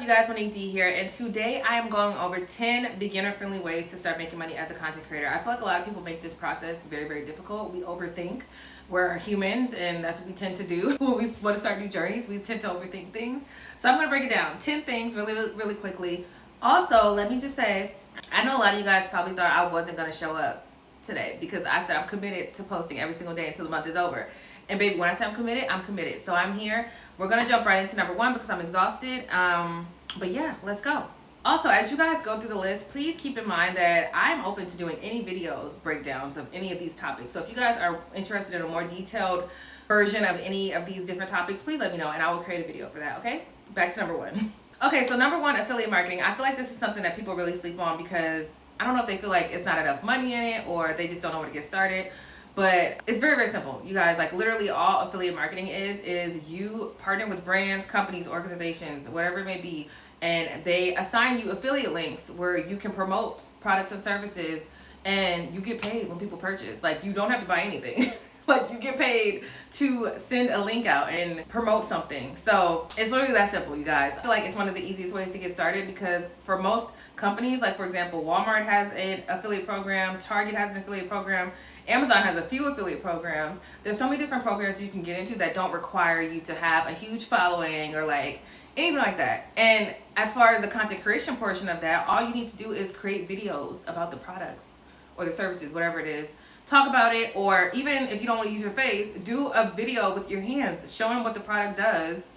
you guys? Monique D here, and today I am going over 10 beginner-friendly ways to start making money as a content creator. I feel like a lot of people make this process very, very difficult. We overthink. We're humans, and that's what we tend to do when we want to start new journeys. We tend to overthink things. So I'm going to break it down. 10 things really, really quickly. Also, let me just say, I know a lot of you guys probably thought I wasn't going to show up today because I said I'm committed to posting every single day until the month is over. And baby, when I say I'm committed. So I'm here. We're gonna jump right into number 1 because I'm exhausted. But yeah, let's go. Also, as you guys go through the list, please keep in mind that I'm open to doing any videos, breakdowns of any of these topics. So if you guys are interested in a more detailed version of any of these different topics, please let me know and I will create a video for that, okay? Back to number 1. Okay, so number 1, affiliate marketing. I feel like this is something that people really sleep on because I don't know if they feel like it's not enough money in it or they just don't know where to get started. But it's very, very simple, you guys. Like literally all affiliate marketing is you partner with brands, companies, organizations, whatever it may be, and they assign you affiliate links where you can promote products and services and you get paid when people purchase. Like you don't have to buy anything. Like you get paid to send a link out and promote something. So it's literally that simple, you guys. I feel like it's one of the easiest ways to get started because for most companies, like for example, Walmart has an affiliate program, Target has an affiliate program, Amazon has a few affiliate programs. There's so many different programs you can get into that don't require you to have a huge following or like anything like that. And as far as the content creation portion of that, all you need to do is create videos about the products or the services, whatever it is. Talk about it, or even if you don't want to use your face, do a video with your hands showing what the product does.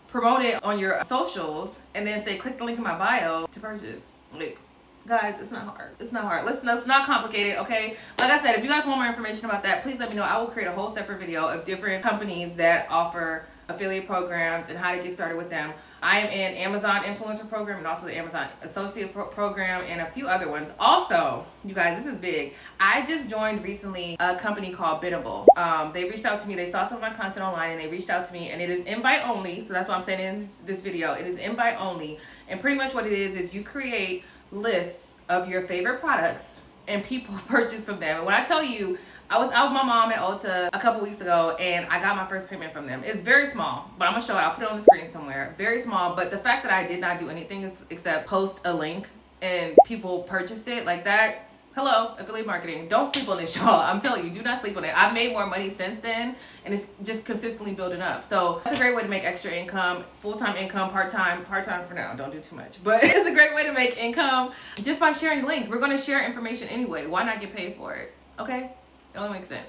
Promote it on your socials and then say click the link in my bio to purchase. Like, guys, it's not hard. It's not hard. Listen, it's not complicated, okay? Like I said, if you guys want more information about that, please let me know. I will create a whole separate video of different companies that offer affiliate programs and how to get started with them. I am in Amazon Influencer Program and also the Amazon Associate Program and a few other ones. Also, you guys, this is big. I just joined recently a company called Biddable. They reached out to me. They saw some of my content online and they reached out to me, and it is invite only. So that's why I'm saying in this video, it is invite only. And pretty much what it is you create lists of your favorite products and people purchase from them. And when I tell you, I was out with my mom at Ulta a couple weeks ago and I got my first payment from them. It's very small, but I'm gonna show it. I'll put it on the screen somewhere. Very small, but the fact that I did not do anything except post a link and people purchased it like that. Hello, affiliate marketing. Don't sleep on this, y'all. I'm telling you, do not sleep on it. I've made more money since then, and it's just consistently building up. So that's a great way to make extra income, full-time income, part-time for now. Don't do too much. But it's a great way to make income just by sharing links. We're going to share information anyway. Why not get paid for it? Okay? It only makes sense.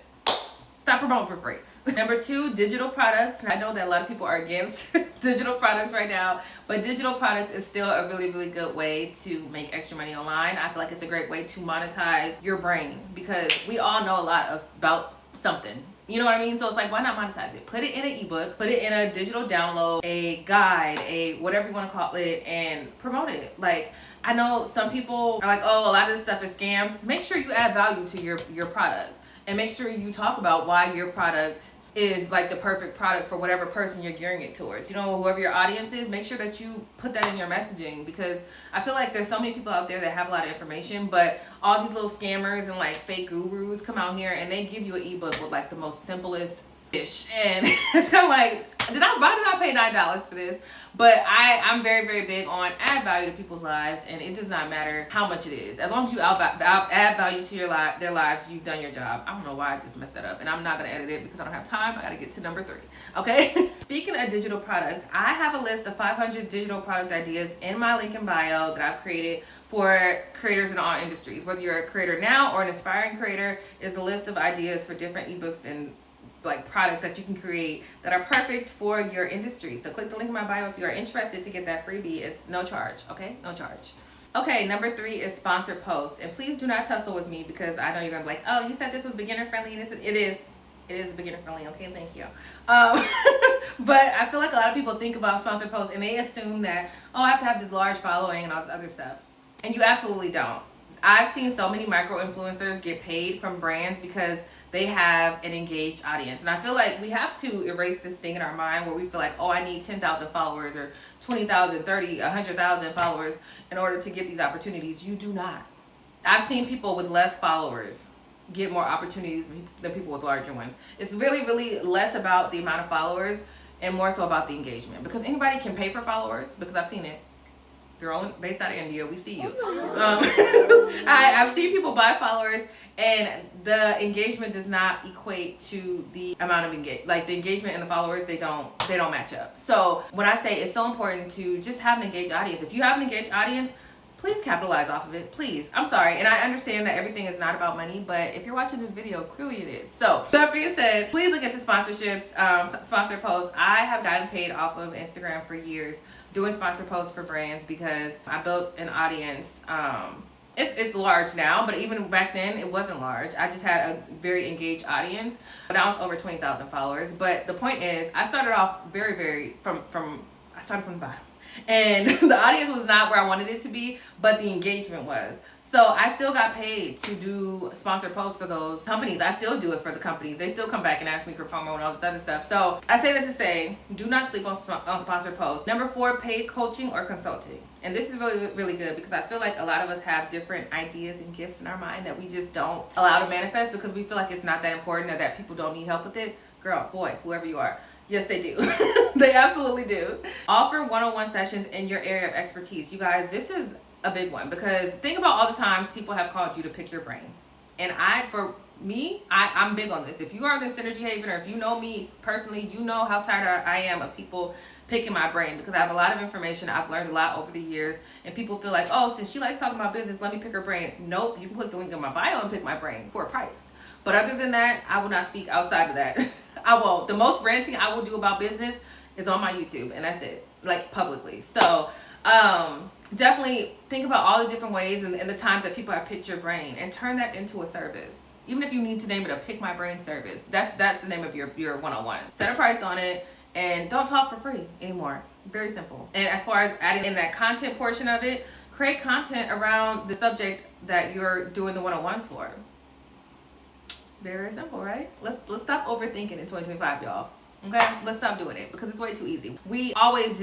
Stop promoting for free. Number 2, digital products. Now, I know that a lot of people are against digital products right now, but digital products is still a really, really good way to make extra money online. I feel like it's a great way to monetize your brain because we all know a lot about something. You know what I mean? So it's like, why not monetize it? Put it in an ebook, put it in a digital download, a guide, a whatever you want to call it, and promote it. Like, I know some people are like, oh, a lot of this stuff is scams. Make sure you add value to your product. And make sure you talk about why your product is like the perfect product for whatever person you're gearing it towards. You know, whoever your audience is, make sure that you put that in your messaging because I feel like there's so many people out there that have a lot of information, but all these little scammers and like fake gurus come out here and they give you an ebook with like the most simplest ish. And it's kind of like, why did I pay $9 for this? But I'm very, very big on add value to people's lives, and it does not matter how much it is. As long as you add value to their lives, you've done your job. I don't know why I just messed that up, and I'm not going to edit it because I don't have time. I got to get to number 3, okay? Speaking of digital products, I have a list of 500 digital product ideas in my link in bio that I've created for creators in all industries. Whether you're a creator now or an aspiring creator, is a list of ideas for different ebooks and like products that you can create that are perfect for your industry. So click the link in my bio if you are interested to get that freebie. It's no charge, okay? No charge. Okay, number 3 is sponsored posts. And please do not tussle with me because I know you're gonna be like, oh, you said this was beginner friendly. And it is beginner friendly, okay? Thank you. But I feel like a lot of people think about sponsored posts and they assume that, oh, I have to have this large following and all this other stuff. And you absolutely don't. I've seen so many micro influencers get paid from brands because they have an engaged audience. And I feel like we have to erase this thing in our mind where we feel like, oh, I need 10,000 followers or 20,000, 30, 100,000 followers in order to get these opportunities. You do not. I've seen people with less followers get more opportunities than people with larger ones. It's really, really less about the amount of followers and more so about the engagement, because anybody can pay for followers, because I've seen it. They're all based out of India. We see you. I've seen people buy followers, and the engagement does not equate to the amount of like the engagement and the followers, they don't match up. So when I say it's so important to just have an engaged audience, if you have an engaged audience, please capitalize off of it, please. I'm sorry, and I understand that everything is not about money, but if you're watching this video, clearly it is. So that being said, please look into sponsorships, sponsored posts. I have gotten paid off of Instagram for years doing sponsored posts for brands, because I built an audience. It's large now, but even back then it wasn't large. I just had a very engaged audience. Now it's over 20,000 followers. But the point is, I started off I started from the bottom. And the audience was not where I wanted it to be, but the engagement was. So I still got paid to do sponsored posts for those companies. I still do it for the companies. They still come back and ask me for promo and all this other stuff. So I say that to say, do not sleep on sponsored posts. Number 4, paid coaching or consulting. And this is really, really good, because I feel like a lot of us have different ideas and gifts in our mind that we just don't allow to manifest, because we feel like it's not that important, or that people don't need help with it. Girl, boy, whoever you are. Yes, they do. They absolutely do. Offer one-on-one sessions in your area of expertise. You guys, this is a big one, because think about all the times people have called you to pick your brain. And I'm big on this. If you are the Synergy Haven, or if you know me personally, you know how tired I am of people picking my brain, because I have a lot of information. I've learned a lot over the years, and people feel like, oh, since she likes talking about business, let me pick her brain. Nope, you can click the link in my bio and pick my brain for a price. But other than that, I will not speak outside of that. I won't. The most ranting I will do about business is on my YouTube, and that's it, like publicly. So definitely think about all the different ways and the times that people have picked your brain, and turn that into a service. Even if you need to name it a Pick My Brain service, that's the name of your one-on-one. Set a price on it, and don't talk for free anymore. Very simple. And as far as adding in that content portion of it, create content around the subject that you're doing the one-on-ones for. Very, very simple, right? Let's stop overthinking in 2025, y'all. Okay? Let's stop doing it, because it's way too easy. We always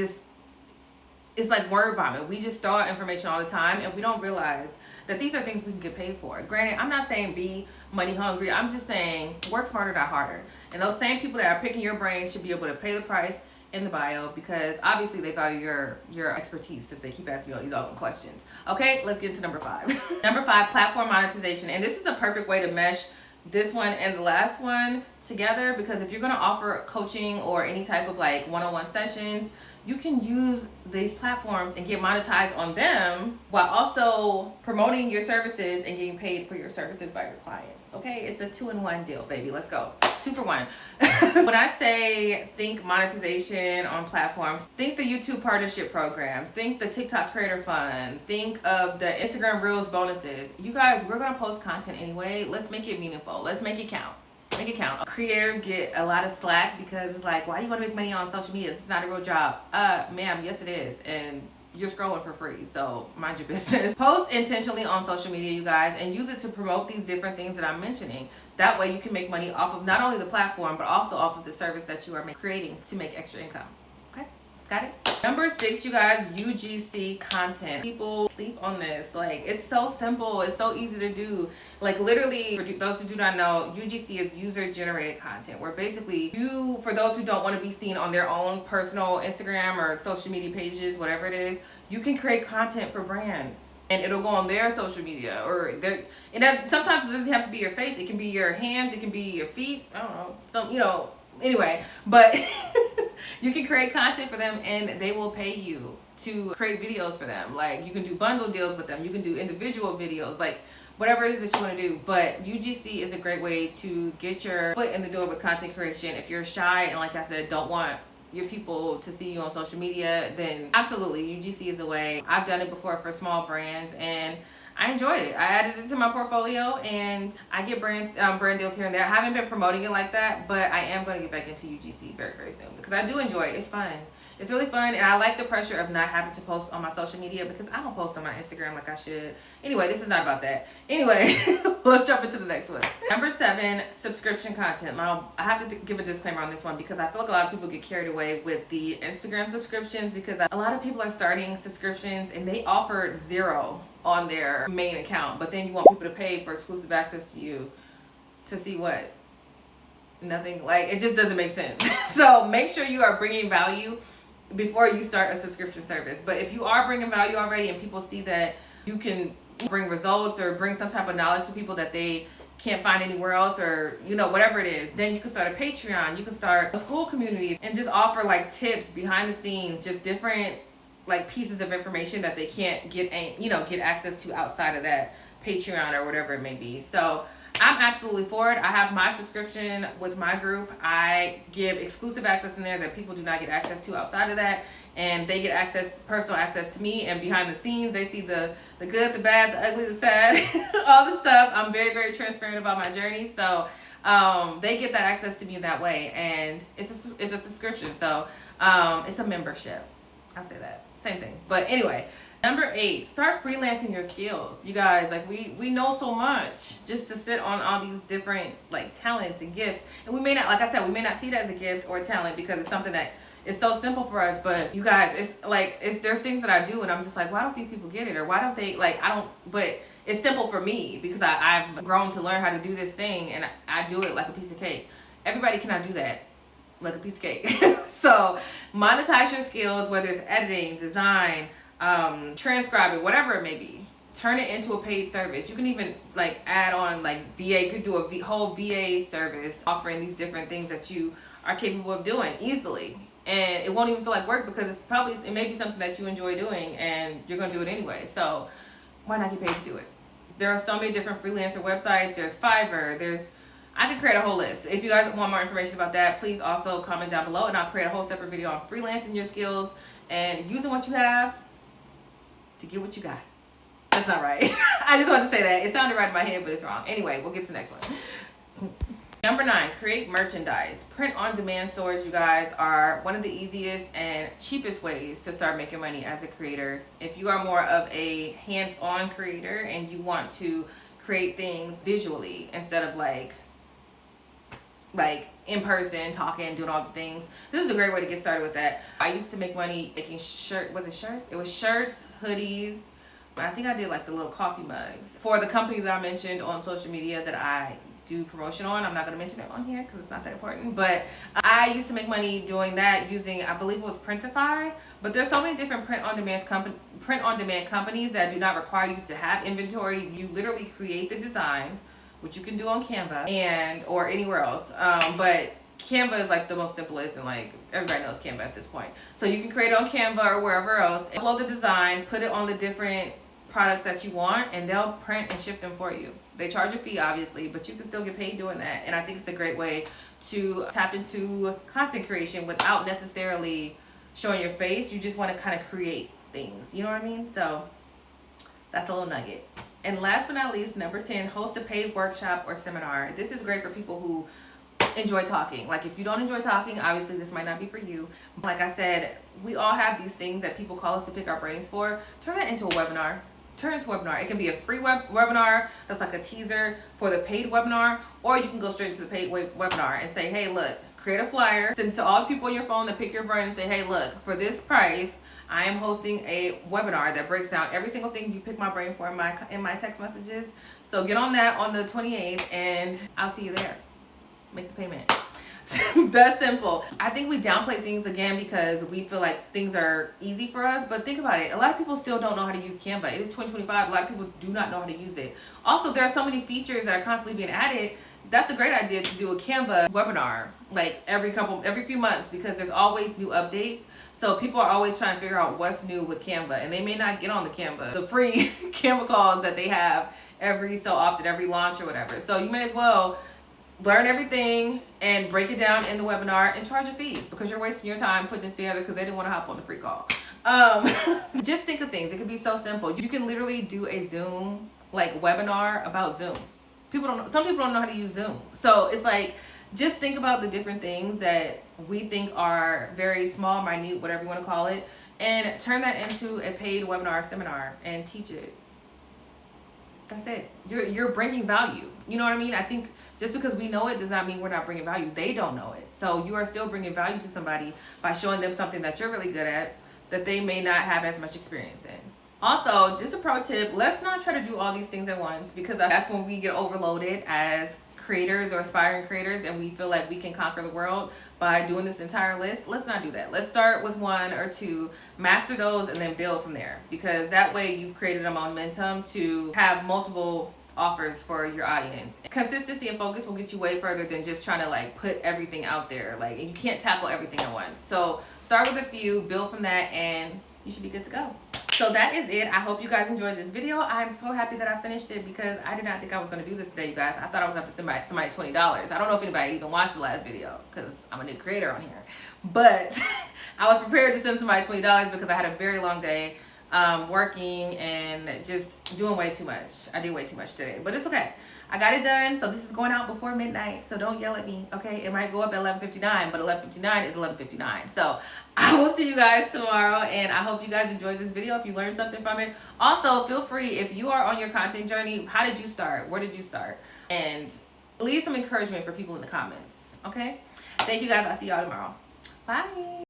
it's like word vomit. We just throw out information all the time, and we don't realize that these are things we can get paid for. Granted, I'm not saying be money hungry. I'm just saying work smarter, not harder. And those same people that are picking your brain should be able to pay the price in the bio, because obviously they value your expertise, since they keep asking you all these open questions. Okay, let's get into number 5. Number 5, platform monetization. And this is a perfect way to mesh this one and the last one together, because if you're going to offer coaching or any type of like one-on-one sessions, you can use these platforms and get monetized on them, while also promoting your services and getting paid for your services by your clients. Okay, it's a 2-in-1 deal, baby. Let's go. 2 for 1. When I say think monetization on platforms, think the YouTube partnership program, think the TikTok creator fund, think of the Instagram Reels bonuses. You guys, we're going to post content anyway. Let's make it meaningful. Let's make it count. Make it count. Creators get a lot of slack, because it's like, why do you want to make money on social media? This is not a real job. Ma'am, yes it is. And you're scrolling for free, so mind your business. Post intentionally on social media, you guys, and use it to promote these different things that I'm mentioning. That way you can make money off of not only the platform, but also off of the service that you are creating to make extra income. Okay, got it? Number 6, you guys, UGC content. People sleep on this. Like, it's so simple. It's so easy to do. Like, literally, for those who do not know, UGC is user-generated content, where basically for those who don't want to be seen on their own personal Instagram or social media pages, whatever it is, you can create content for brands, and it'll go on their social media, or sometimes it doesn't have to be your face. It can be your hands. It can be your feet. I don't know. Anyway, but you can create content for them, and they will pay you to create videos for them. Like, you can do bundle deals with them. You can do individual videos, like whatever it is that you want to do. But UGC is a great way to get your foot in the door with content creation. If you're shy and, like I said, don't want your people to see you on social media, then absolutely, UGC is the way. I've done it before for small brands, and I enjoy it. I added it to my portfolio, and I get brand deals here and there. I haven't been promoting it like that, but I am going to get back into UGC very, very soon, because I do enjoy it. It's fun. It's really fun, and I like the pressure of not having to post on my social media, because I don't post on my Instagram like I should. Anyway, this is not about that. Anyway, let's jump into the next one. Number 7, subscription content. Now, I have to give a disclaimer on this one, because I feel like a lot of people get carried away with the Instagram subscriptions, because a lot of people are starting subscriptions and they offer 0 on their main account, but then you want people to pay for exclusive access to you to see what? nothing. Like, it just doesn't make sense. So make sure you are bringing value before you start a subscription service. But if you are bringing value already and people see that you can bring results or bring some type of knowledge to people that they can't find anywhere else, or you know, whatever it is, then you can start a Patreon, you can start a school community, and just offer like tips behind the scenes, just different like pieces of information that they can't get, you know, get access to outside of that Patreon or whatever it may be. So I'm absolutely for it. I have my subscription with my group. I give exclusive access in there that people do not get access to outside of that, and they get access, personal access to me, and behind the scenes they see the good, the bad, the ugly, the sad, all the stuff. I'm very, very transparent about my journey, so they get that access to me that way, and it's a subscription, so it's a membership. I'll say that, same thing. But anyway, number 8, start freelancing your skills. You guys, like, we know so much just to sit on all these different like talents and gifts, and we may not, like I said, we may not see it as a gift or a talent because it's something that is so simple for us. But you guys, it's like, there's things that I do and I'm just like, why don't these people get it, or why don't they, like, I don't, but it's simple for me because I've grown to learn how to do this thing, and I do it like a piece of cake. Everybody cannot do that like a piece of cake. So monetize your skills, whether it's editing, design, transcribing, whatever it may be. Turn it into a paid service. You can even like add on like VA. You could do a whole VA service offering these different things that you are capable of doing easily, and it won't even feel like work because it may be something that you enjoy doing and you're gonna do it anyway. So why not get paid to do it? There are so many different freelancer websites. There's Fiverr. I could create a whole list. If you guys want more information about that, please also comment down below, and I'll create a whole separate video on freelancing your skills and using what you have to get what you got. That's not right. I just wanted to say that. It sounded right in my head, but it's wrong. Anyway, we'll get to the next one. Number 9, create merchandise. Print-on-demand stores, you guys, are one of the easiest and cheapest ways to start making money as a creator. If you are more of a hands-on creator and you want to create things visually instead of like in person, talking, doing all the things, this is a great way to get started with that. I used to make money making was it shirts? It was shirts, hoodies. I think I did like the little coffee mugs for the company that I mentioned on social media that I do promotion on. I'm not going to mention it on here because it's not that important, but I used to make money doing that using, I believe it was Printify. But there's so many different print-on-demand companies that do not require you to have inventory. You literally create the design, which you can do on Canva or anywhere else. But Canva is like the most simplest, and like everybody knows Canva at this point. So you can create it on Canva or wherever else, upload the design, put it on the different products that you want, and they'll print and ship them for you. They charge a fee, obviously, but you can still get paid doing that. And I think it's a great way to tap into content creation without necessarily showing your face. You just want to kind of create things, you know what I mean? So that's a little nugget. And last but not least, number 10, host a paid workshop or seminar. This is great for people who enjoy talking. Like, if you don't enjoy talking, obviously this might not be for you. Like I said, we all have these things that people call us to pick our brains for. Turn that into a webinar. It can be a free webinar that's like a teaser for the paid webinar, or you can go straight into the paid webinar and say, hey, look, create a flyer, send it to all the people on your phone that pick your brain and say, hey, look, for this price, I am hosting a webinar that breaks down every single thing you pick my brain for in my text messages. So get on that on the 28th, and I'll see you there. Make the payment. That's simple. I think we downplay things again because we feel like things are easy for us, but think about it. A lot of people still don't know how to use Canva. It is 2025. A lot of people do not know how to use it. Also, there are so many features that are constantly being added. That's a great idea to do a Canva webinar like every few months, because there's always new updates. So people are always trying to figure out what's new with Canva, and they may not get on the free Canva calls that they have every so often, every launch or whatever. So you may as well learn everything and break it down in the webinar and charge a fee, because you're wasting your time putting this together because they didn't want to hop on the free call. Just think of things. It could be so simple. You can literally do a Zoom like webinar about Zoom. Some people don't know how to use Zoom. So it's like, just think about the different things that we think are very small, minute, whatever you want to call it, and turn that into a paid webinar seminar and teach it. That's it. You're bringing value. You know what I mean? I think just because we know it does not mean we're not bringing value. They don't know it. So you are still bringing value to somebody by showing them something that you're really good at that they may not have as much experience in. Also, just a pro tip, let's not try to do all these things at once, because that's when we get overloaded as creators or aspiring creators and we feel like we can conquer the world by doing this entire list. Let's not do that. Let's start with 1 or 2, master those, and then build from there, because that way you've created a momentum to have multiple offers for your audience. Consistency and focus will get you way further than just trying to like put everything out there. Like, and you can't tackle everything at once. So start with a few, build from that, and you should be good to go. So that is it. I hope you guys enjoyed this video. I'm so happy that I finished it because I did not think I was going to do this today, you guys. I thought I was going to have to send somebody $20. I don't know if anybody even watched the last video because I'm a new creator on here. But I was prepared to send somebody $20 because I had a very long day working and just doing way too much. I did way too much today, but it's okay. I got it done. So this is going out before midnight, so don't yell at me, okay? It might go up at 11:59, but 11:59 is 11:59. So I will see you guys tomorrow, and I hope you guys enjoyed this video, if you learned something from it. Also, feel free, if you are on your content journey, how did you start? Where did you start? And leave some encouragement for people in the comments, okay? Thank you guys. I'll see y'all tomorrow. Bye.